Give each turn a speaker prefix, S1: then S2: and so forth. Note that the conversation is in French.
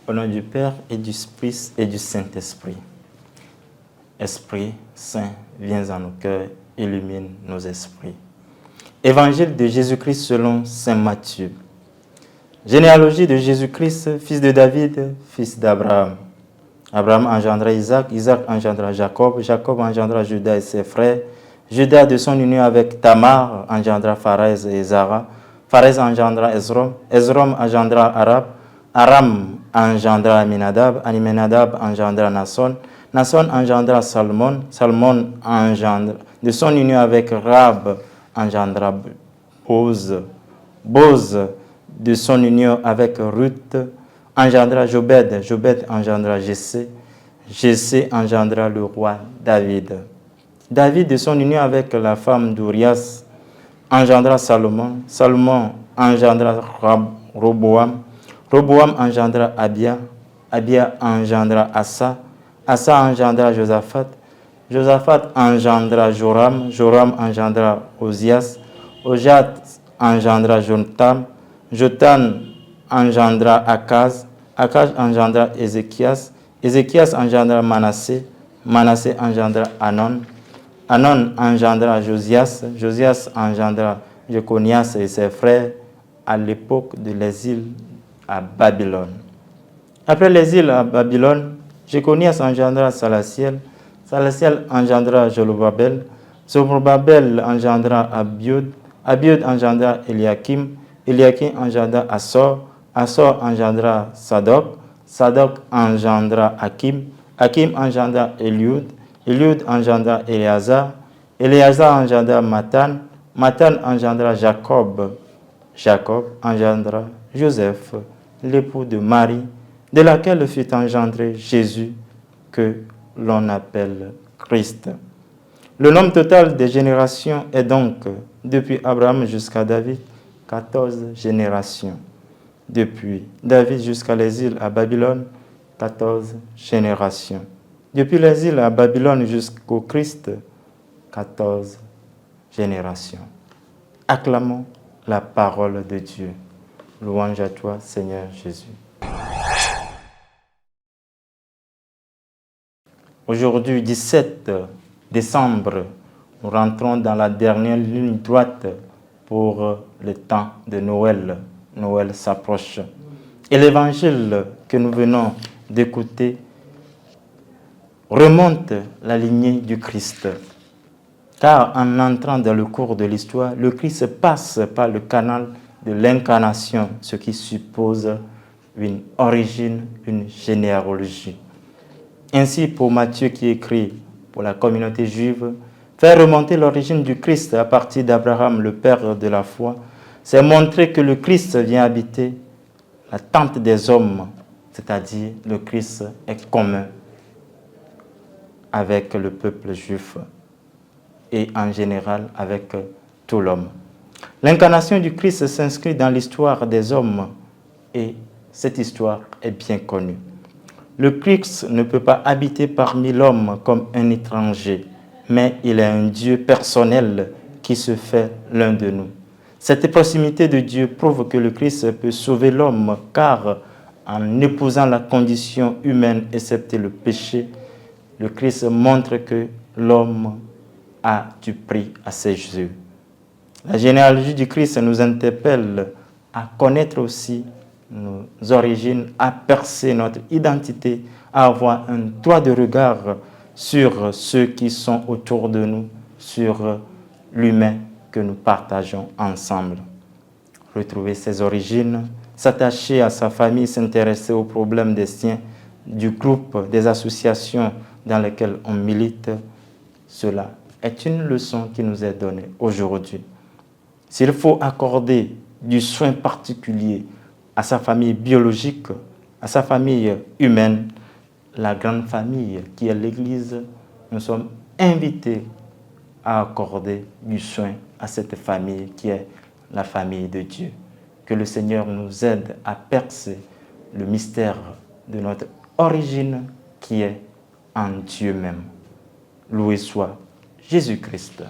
S1: Au nom du Père et du Fils et du Saint-Esprit. Esprit Saint, viens en nos cœurs, illumine nos esprits. Évangile de Jésus-Christ selon saint Matthieu. Généalogie de Jésus-Christ, fils de David, fils d'Abraham. Abraham engendra Isaac, Isaac engendra Jacob, Jacob engendra Judas et ses frères. Judas, de son union avec Tamar, engendra Pharez et Zara. Pharez engendra Esrom, Esrom engendra Arab, Aram engendra Aminadab, Aminadab engendra Nasson, Nasson engendra Salmon, Salmon engendra, de son union avec Rab, engendra Boz, Boz, de son union avec Ruth, engendra Jobed, Jobed engendra Jessé, Jessé engendra le roi David. David, de son union avec la femme d'Urias, engendra Salomon, Salomon engendra Roboam, Roboam engendra Abia, Abia engendra Asa, Asa engendra Josaphat, Josaphat engendra Joram, Joram engendra Ozias, Ozias engendra Jotam, Jotam engendra Akaz, Akaz engendra Ézéchias, Ézéchias engendra Manassé, Manassé engendra Anon, Anon engendra Josias, Josias engendra Jeconias et ses frères à l'époque de l'exil à Babylone. Après l'exil à Babylone, Jeconias engendra Salatiel, Salatiel engendra Zorobabel, Zorobabel engendra Abiud, Abiud engendra Eliakim, Eliakim engendra Assor, Assor engendra Sadok, Sadok engendra Hakim, Hakim engendra Eliud, Eliud engendra Éléazar, Éléazar engendra Matan, Matan engendra Jacob, Jacob engendra Joseph, l'époux de Marie, de laquelle fut engendré Jésus, que l'on appelle Christ. Le nombre total des générations est donc, depuis Abraham jusqu'à David, 14 générations. Depuis David jusqu'à l'exil à Babylone, 14 générations. Depuis l'exil à Babylone jusqu'au Christ, 14 générations. Acclamons la parole de Dieu. Louange à toi, Seigneur Jésus. Aujourd'hui, 17 décembre, nous rentrons dans la dernière ligne droite pour le temps de Noël. Noël s'approche. Et l'évangile que nous venons d'écouter remonte la lignée du Christ. Car en entrant dans le cours de l'histoire, le Christ passe par le canal de l'incarnation, ce qui suppose une origine, une généalogie. Ainsi, pour Matthieu qui écrit pour la communauté juive, faire remonter l'origine du Christ à partir d'Abraham, le père de la foi, c'est montrer que le Christ vient habiter la tente des hommes, c'est-à-dire le Christ est commun avec le peuple juif et en général avec tout l'homme. L'incarnation du Christ s'inscrit dans l'histoire des hommes et cette histoire est bien connue. Le Christ ne peut pas habiter parmi l'homme comme un étranger, mais il est un Dieu personnel qui se fait l'un de nous. Cette proximité de Dieu prouve que le Christ peut sauver l'homme, car en épousant la condition humaine, excepté le péché, le Christ montre que l'homme a du prix à ses yeux. La généalogie du Christ nous interpelle à connaître aussi nos origines, à percer notre identité, à avoir un droit de regard sur ceux qui sont autour de nous, sur l'humain que nous partageons ensemble. Retrouver ses origines, s'attacher à sa famille, s'intéresser aux problèmes des siens, du groupe, des associations dans lesquelles on milite, cela est une leçon qui nous est donnée aujourd'hui. S'il faut accorder du soin particulier à sa famille biologique, à sa famille humaine, la grande famille qui est l'Église, nous sommes inviter à accorder du soin à cette famille qui est la famille de Dieu. Que le Seigneur nous aide à percer le mystère de notre origine qui est en Dieu même. Loué soit Jésus-Christ.